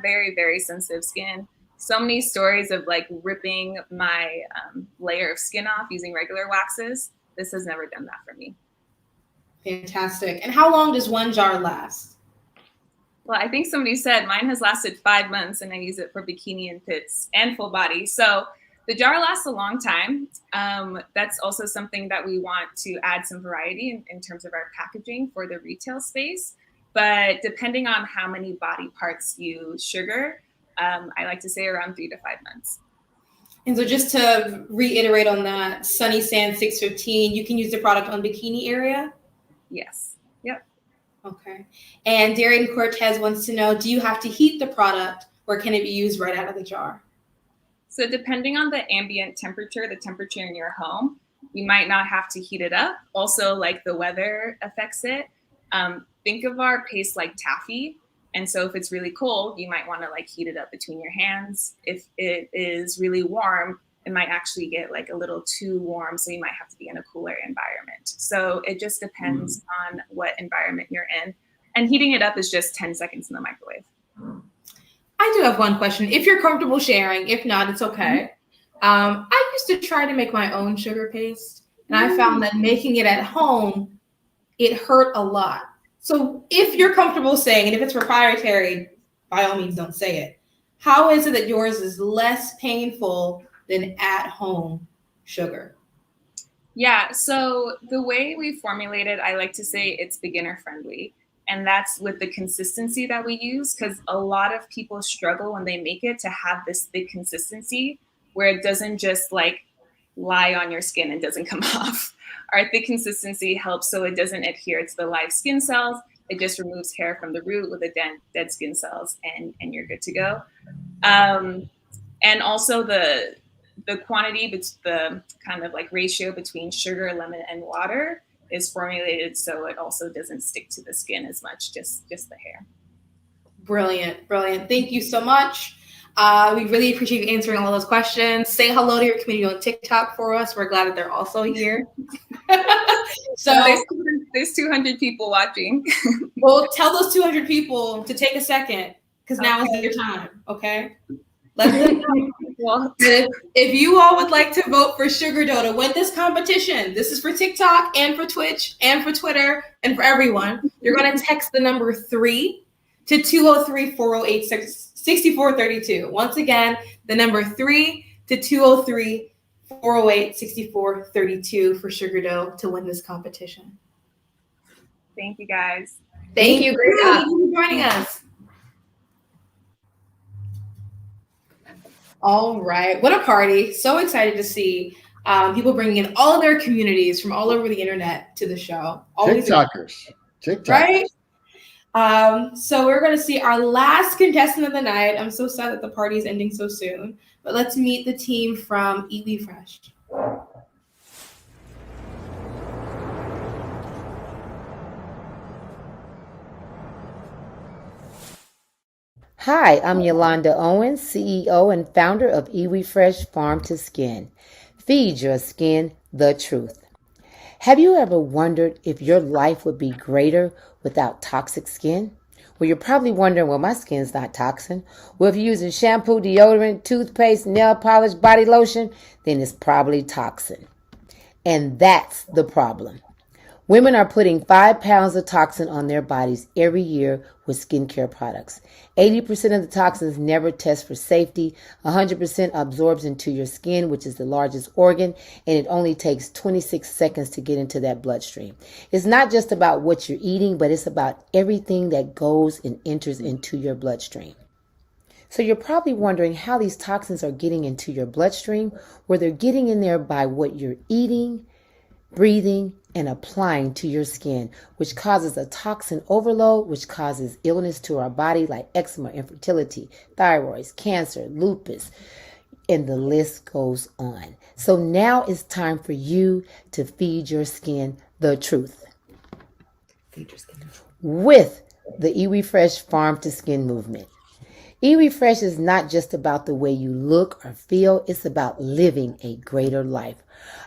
very, very sensitive skin. So many stories of like ripping my layer of skin off using regular waxes. This has never done that for me. Fantastic. And how long does one jar last? Well, I think somebody said mine has lasted 5 months and I use it for bikini and pits and full body. So the jar lasts a long time. That's also something that we want to add some variety in terms of our packaging for the retail space. But depending on how many body parts you sugar, I like to say around 3 to 5 months. And so just to reiterate on that, Sunny Sand 615, you can use the product on bikini area? Yes. Yep. Okay. And Darian Cortez wants to know, do you have to heat the product or can it be used right out of the jar? So depending on the ambient temperature, the temperature in your home, you might not have to heat it up. Also, like the weather affects it. Think of our paste like taffy. And so if it's really cold, you might want to like heat it up between your hands. If it is really warm, it might actually get like a little too warm. So you might have to be in a cooler environment. So it just depends on what environment you're in. And heating it up is just 10 seconds in the microwave. I do have one question. If you're comfortable sharing, if not, it's okay. I used to try to make my own sugar paste, and I found that making it at home, it hurt a lot. So if you're comfortable saying, and if it's proprietary, by all means, don't say it. How is it that yours is less painful than at-home sugar? Yeah, so the way we formulate it, I like to say it's beginner friendly. And that's with the consistency that we use, because a lot of people struggle when they make it to have this thick consistency where it doesn't just like lie on your skin and doesn't come off. Our thick consistency helps so it doesn't adhere to the live skin cells. It just removes hair from the root with the dead skin cells, and you're good to go. And also the quantity, the kind of like ratio between sugar, lemon, and water is formulated so it also doesn't stick to the skin as much, just the hair. Brilliant. Thank you so much. We really appreciate you answering all those questions. Say hello to your community on TikTok for us. We're glad that they're also here. So there's 200 people watching. Well, tell those 200 people to take a second, because now is your time, okay? Let them know. Well, if you all would like to vote for Sugardoh to win this competition, this is for TikTok and for Twitch and for Twitter and for everyone. You're going to text the number 3 to 203-408-6432. Once again, the number 3 to 203-408-6432 for Sugardoh to win this competition. Thank you, guys. Thank you. Great job. Thank you for joining us. All right. What a party. So excited to see people bringing in all of their communities from all over the internet to the show. Always TikTokers. Right? So we're going to see our last contestant of the night. I'm so sad that the party is ending so soon. But let's meet the team from Iwi Fresh. Hi, I'm Yolanda Owens, CEO and founder of Iwi Fresh Farm to Skin. Feed your skin the truth. Have you ever wondered if your life would be greater without toxic skin? Well, you're probably wondering, well, my skin's not toxic. Well, if you're using shampoo, deodorant, toothpaste, nail polish, body lotion, then it's probably toxin. And that's the problem. Women are putting 5 pounds of toxin on their bodies every year with skincare products. 80% of the toxins never test for safety. 100% absorbs into your skin, which is the largest organ, and it only takes 26 seconds to get into that bloodstream. It's not just about what you're eating, but it's about everything that goes and enters into your bloodstream. So you're probably wondering how these toxins are getting into your bloodstream, where they're getting in there by what you're eating, breathing, and applying to your skin, which causes a toxin overload, which causes illness to our body like eczema, infertility, thyroid, cancer, lupus, and the list goes on. So now it's time for you to feed your skin the truth. Feed your skin the truth. With the Iwi Fresh Farm to Skin movement. Iwi Fresh is not just about the way you look or feel, it's about living a greater life.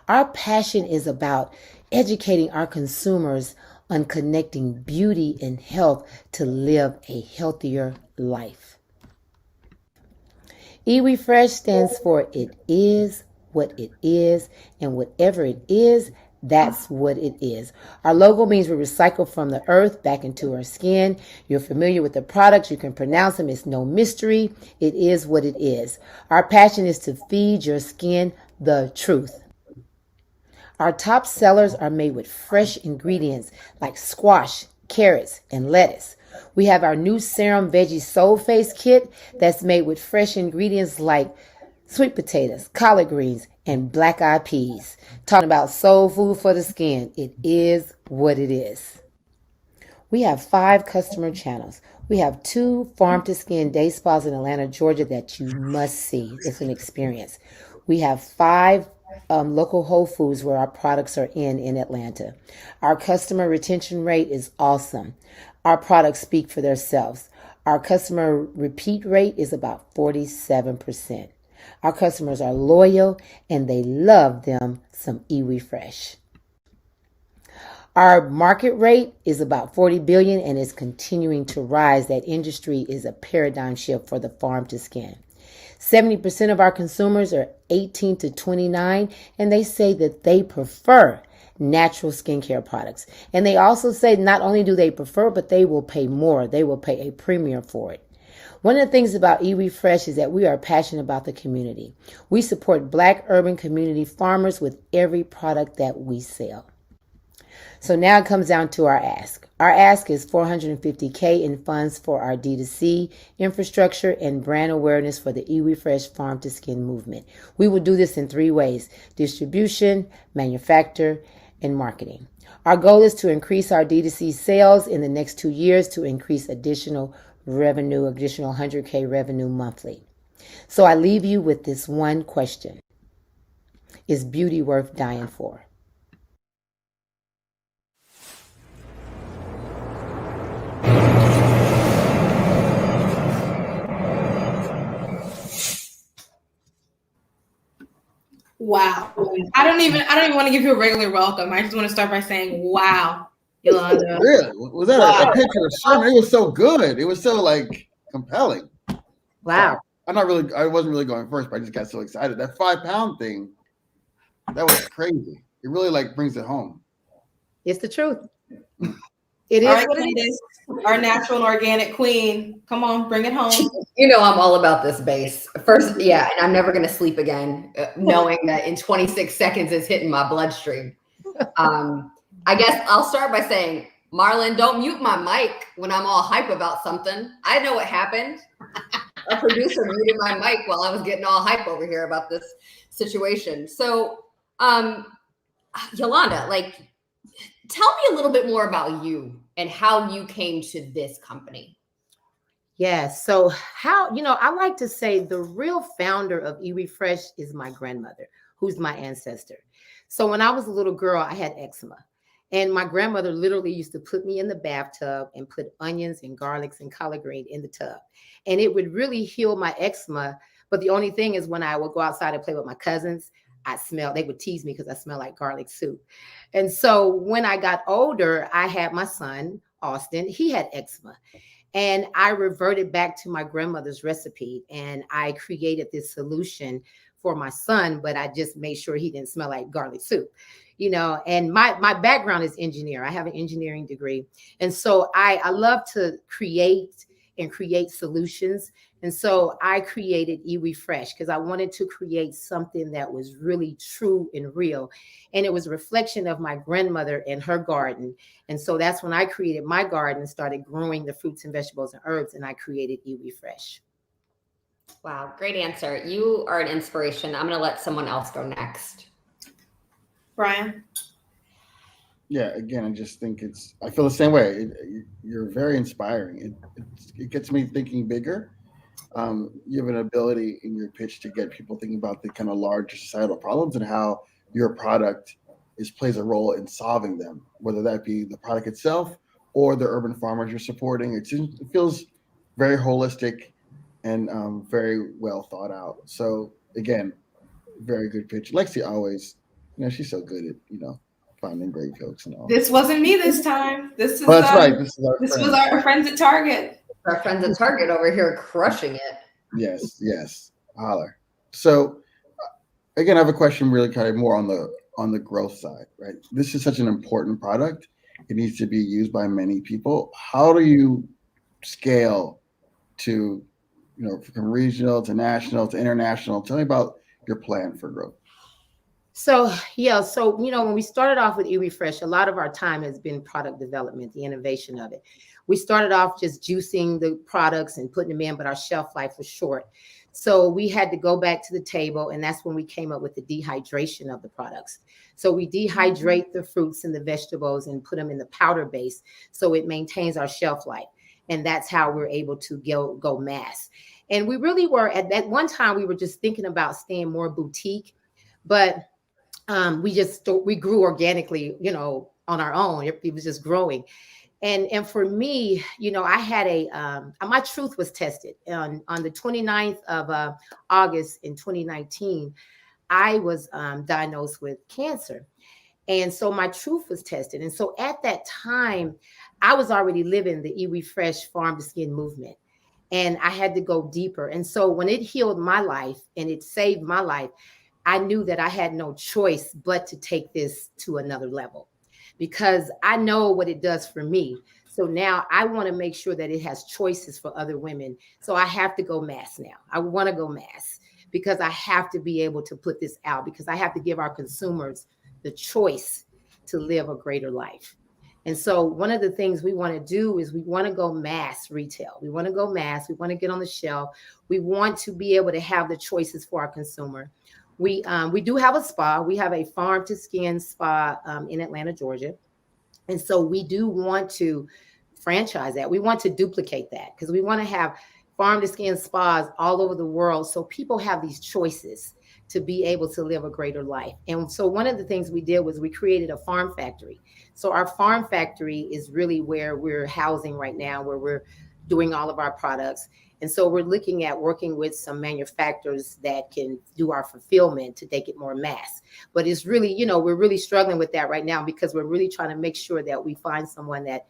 Our passion is about educating our consumers on connecting beauty and health to live a healthier life. Iwi Fresh stands for it is what it is, and whatever it is, that's what it is. Our logo means we recycle from the earth back into our skin. You're familiar with the products. You can pronounce them. It's no mystery. It is what it is. Our passion is to feed your skin the truth. Our top sellers are made with fresh ingredients like squash, carrots, and lettuce. We have our new Serum Veggie Soul Face Kit that's made with fresh ingredients like sweet potatoes, collard greens, and black-eyed peas. Talking about soul food for the skin. It is what it is. We have 5 customer channels. We have 2 farm to skin day spas in Atlanta, Georgia that you must see. It's an experience. We have 5 local Whole Foods where our products are in Atlanta. Our customer retention rate is awesome. Our products speak for themselves. Our customer repeat rate is about 47%. Our customers are loyal and they love them some Iwi Fresh. Our market rate is about 40 billion and is continuing to rise. That industry is a paradigm shift for the farm to skin. 70% of our consumers are 18 to 29, and they say that they prefer natural skincare products. And they also say not only do they prefer, but they will pay more. They will pay a premium for it. One of the things about eWefresh is that we are passionate about the community. We support Black urban community farmers with every product that we sell. So now it comes down to our ask. Our ask is $450K in funds for our D2C infrastructure and brand awareness for the eWefresh Farm to Skin movement. We will do this in 3 ways: distribution, manufacture, and marketing. Our goal is to increase our D2C sales in the next 2 years to increase additional revenue, additional 100K revenue monthly. So I leave you with this one question. Is beauty worth dying for? Wow. I don't even want to give you a regular welcome. I just want to start by saying, wow, Yolanda. Really? Was that a pitch or a sermon? It was so good. It was so like compelling. Wow. So, I wasn't really going first, but I just got so excited. That 5 pound thing, that was crazy. It really like brings it home. It's the truth. It is All right, what it is. Our natural and organic queen. Come on, bring it home. You know, I'm all about this base. First, yeah, and I'm never going to sleep again, knowing that in 26 seconds it's hitting my bloodstream. I guess I'll start by saying, Marlon, don't mute my mic when I'm all hype about something. I know what happened. A producer muted my mic while I was getting all hype over here about this situation. So, Yolanda, like, tell me a little bit more about you and how you came to this company. Yes. So how, I like to say the real founder of eWefresh is my grandmother, who's my ancestor. So when I was a little girl, I had eczema. And my grandmother literally used to put me in the bathtub and put onions and garlics and collard green in the tub. And it would really heal my eczema. But the only thing is when I would go outside and play with my cousins, they would tease me because I smell like garlic soup. And so when I got older, I had my son, Austin. He had eczema. And I reverted back to my grandmother's recipe and I created this solution for my son, but I just made sure he didn't smell like garlic soup, and my background is engineer. I have an engineering degree. And so I love to create solutions. And so I created eWefresh because I wanted to create something that was really true and real. And it was a reflection of my grandmother and her garden. And so that's when I created my garden and started growing the fruits and vegetables and herbs. And I created eWefresh. Wow, great answer. You are an inspiration. I'm going to let someone else go next. Brian? Yeah, again, I just think I feel the same way. You're very inspiring. It gets me thinking bigger. You have an ability in your pitch to get people thinking about the kind of larger societal problems and how your product plays a role in solving them, whether that be the product itself or the urban farmers you're supporting. It feels very holistic and very well thought out. So again, very good pitch. Lexi always, she's so good at, finding great jokes and all. This wasn't me this time. This is that's right. This was our friends at Target. Our friends at Target over here crushing it. Yes. Holler. So again, I have a question really kind of more on the growth side, right? This is such an important product. It needs to be used by many people. How do you scale to, from regional to national to international? Tell me about your plan for growth. So when we started off with eWefresh, a lot of our time has been product development, the innovation of it. We started off just juicing the products and putting them in, but our shelf life was short. So we had to go back to the table, and that's when we came up with the dehydration of the products. So we dehydrate the fruits and the vegetables and put them in the powder base so it maintains our shelf life. And that's how we're able to go mass. And we really were, at that one time, we were just thinking about staying more boutique, but we grew organically, on our own. It was just growing. And for me, I had my truth was tested on the 29th of August in 2019. I was diagnosed with cancer. And so my truth was tested. And so at that time, I was already living the Iwi Fresh farm to skin movement. And I had to go deeper. And so when it healed my life and it saved my life, I knew that I had no choice but to take this to another level, because I know what it does for me. So now I want to make sure that it has choices for other women. So I have to go mass now. I want to go mass because I have to be able to put this out, because I have to give our consumers the choice to live a greater life. And so one of the things we want to do is we want to go mass retail. We want to go mass. We want to get on the shelf. We want to be able to have the choices for our consumer. We do have a spa. We have a farm to skin spa in Atlanta, Georgia. And so we do want to franchise that. We want to duplicate that because we want to have farm to skin spas all over the world, so people have these choices to be able to live a greater life. And so one of the things we did was we created a farm factory. So our farm factory is really where we're housing right now, where we're doing all of our products. And so we're looking at working with some manufacturers that can do our fulfillment to take it more mass. But it's really, we're really struggling with that right now because we're really trying to make sure that we find someone that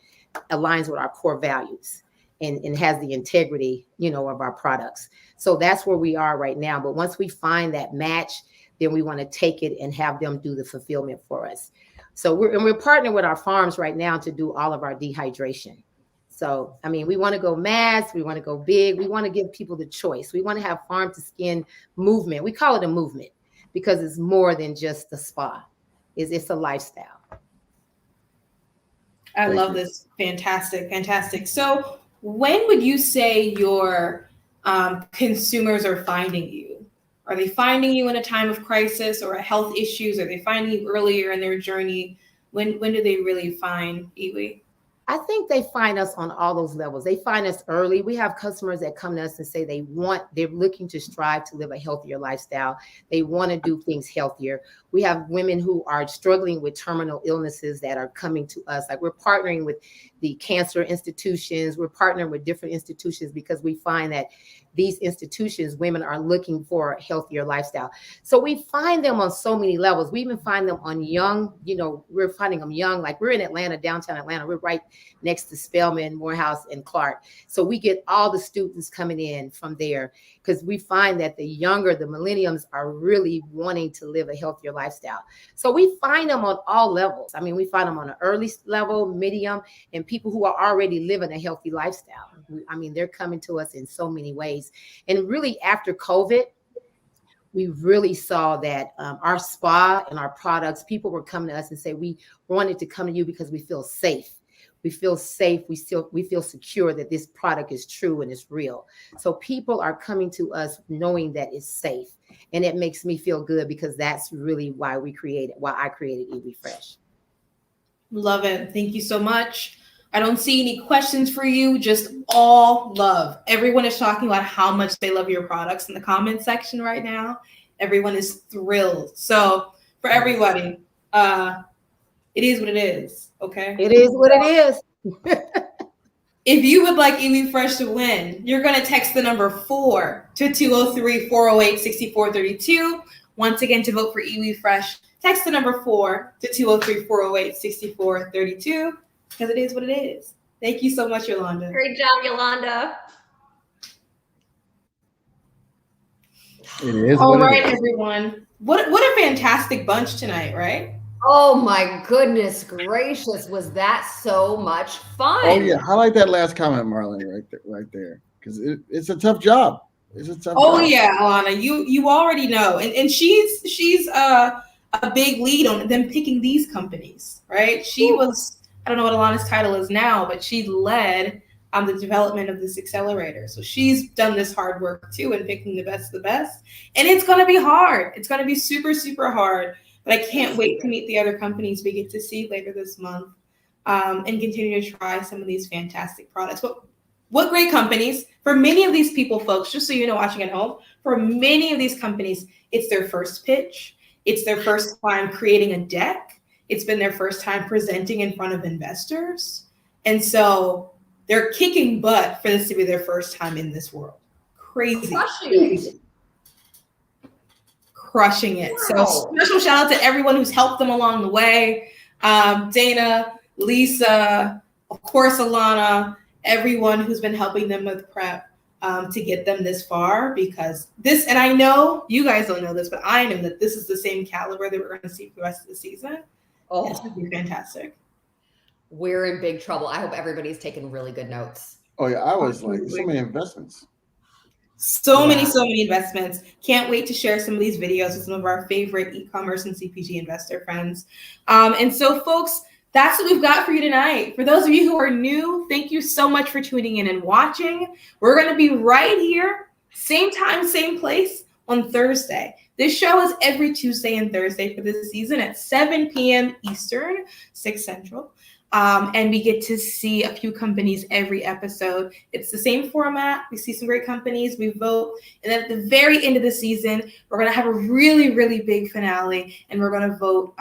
aligns with our core values and has the integrity, of our products. So that's where we are right now. But once we find that match, then we want to take it and have them do the fulfillment for us. So we're partnering with our farms right now to do all of our dehydration. So, we want to go mass, we want to go big, we want to give people the choice. We want to have farm to skin movement. We call it a movement because it's more than just a spa. It's a lifestyle. I love this. Fantastic, fantastic. So when would you say your consumers are finding you? Are they finding you in a time of crisis or health issues? Are they finding you earlier in their journey? When do they really find Iwi? I think they find us on all those levels. They find us early. We have customers that come to us and say they're looking to strive to live a healthier lifestyle. They want to do things healthier. We have women who are struggling with terminal illnesses that are coming to us. Like we're partnering with the cancer institutions. We're partnering with different institutions because we find that these institutions, women are looking for a healthier lifestyle. So we find them on so many levels. We even find them on young, we're finding them young. Like we're in Atlanta, downtown Atlanta. We're right next to Spelman, Morehouse, and Clark. So we get all the students coming in from there because we find that the millennials are really wanting to live a healthier lifestyle. So we find them on all levels. We find them on an early level, medium, and people who are already living a healthy lifestyle. They're coming to us in so many ways. And really after COVID, we really saw that our spa and our products, people were coming to us and say, we wanted to come to you because we feel safe. We feel safe. We feel secure that this product is true and it's real. So people are coming to us knowing that it's safe. And it makes me feel good because that's really why I created Iwi Fresh. Love it. Thank you so much. I don't see any questions for you, just all love. Everyone is talking about how much they love your products in the comment section right now. Everyone is thrilled. So for everybody, it is what it is, okay? It is what it is. If you would like Iwi Fresh to win, you're going to text the number 4 to 203-408-6432. Once again, to vote for Iwi Fresh, text the number 4 to 203-408-6432. Because it is what it is. Thank you so much, Yolanda. Great job, Yolanda. It is. All right, everyone. What a fantastic bunch tonight, right? Oh my goodness gracious, was that so much fun? Oh yeah, I like that last comment, Marlene, right there, because it's a tough job. It's a tough. Oh job. yeah, Alana, you already know, and she's a big lead on them picking these companies, right? She was. I don't know what Alana's title is now, but she led the development of this accelerator. So she's done this hard work too in picking the best of the best. And it's going to be hard. It's going to be super, super hard. But I can't wait to meet the other companies we get to see later this month and continue to try some of these fantastic products. But what great companies. For many of these people, folks, just so you know, watching at home, for many of these companies, it's their first pitch. It's their first time creating a deck. It's been their first time presenting in front of investors. And so they're kicking butt for this to be their first time in this world. Crazy. crushing it. Wow. So special shout out to everyone who's helped them along the way. Dana, Lisa, of course, Alana, everyone who's been helping them with prep to get them this far, because this, and I know you guys don't know this, but I know that this is the same caliber that we're going to see for the rest of the season. Oh, it's going to be fantastic. We're in big trouble. I hope everybody's taking really good notes. Oh yeah, I was like, so many investments. So many investments. Can't wait to share some of these videos with some of our favorite e-commerce and CPG investor friends. And so, folks, that's what we've got for you tonight. For those of you who are new, thank you so much for tuning in and watching. We're going to be right here, same time, same place on Thursday. This show is every Tuesday and Thursday for this season at 7 p.m. Eastern, 6 Central. And we get to see a few companies every episode. It's the same format. We see some great companies, we vote. And then at the very end of the season, we're going to have a really, really big finale. And we're going to vote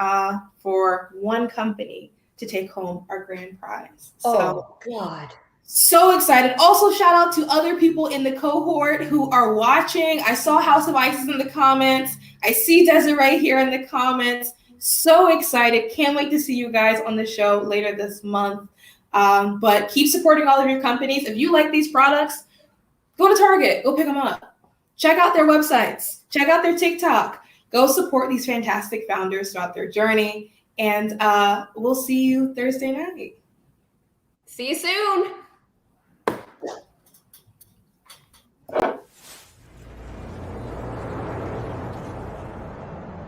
for one company to take home our grand prize. Oh, God. So excited. Also, shout out to other people in the cohort who are watching. I saw House of Isis in the comments. I see Desiree here in the comments. So excited. Can't wait to see you guys on the show later this month. But keep supporting all of your companies. If you like these products, go to Target. Go pick them up. Check out their websites. Check out their TikTok. Go support these fantastic founders throughout their journey. And we'll see you Thursday night. See you soon.